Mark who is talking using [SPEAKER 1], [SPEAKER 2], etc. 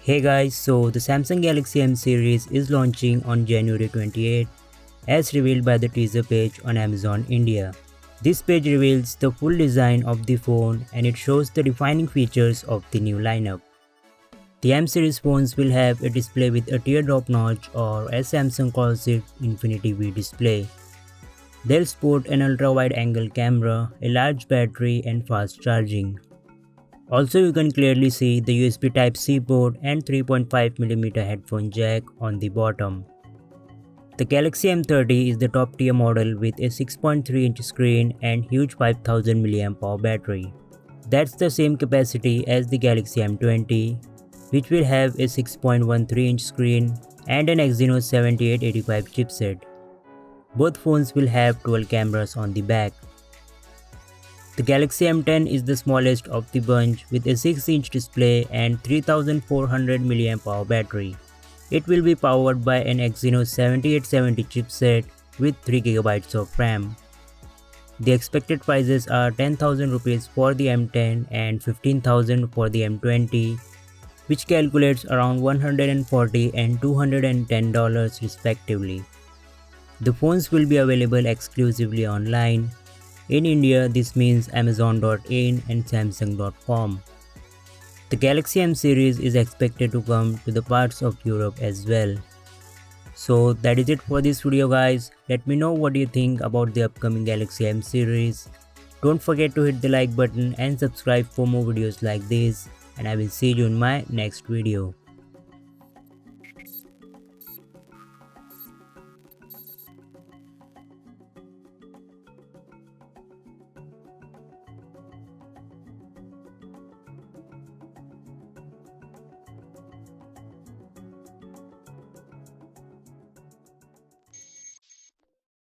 [SPEAKER 1] Hey guys, so the Samsung Galaxy M series is launching on January 28 as revealed by the teaser page on Amazon India. This page reveals the full design of the phone and it shows the defining features of the new lineup. The M series phones will have a display with a teardrop notch, or as Samsung calls it, Infinity V display. They'll sport an ultra-wide angle camera, a large battery and fast charging. Also, you can clearly see the USB Type-C port and 3.5mm headphone jack on the bottom. The Galaxy M30 is the top tier model with a 6.3-inch screen and huge 5000 mAh battery. That's the same capacity as the Galaxy M20, which will have a 6.13-inch screen and an Exynos 7885 chipset. Both phones will have 12 cameras on the back. The Galaxy M10 is the smallest of the bunch with a 6-inch display and 3400 mAh battery. It will be powered by an Exynos 7870 chipset with 3GB of RAM. The expected prices are 10,000 rupees for the M10 and 15,000 for the M20, which calculates around $140 and $210 respectively. The phones will be available exclusively online. In India, this means Amazon.in and Samsung.com. The Galaxy M series is expected to come to the parts of Europe as well. So that is it for this video guys. Let me know what you think about the upcoming Galaxy M series. Don't forget to hit the like button and subscribe for more videos like this, and I will see you in my next video.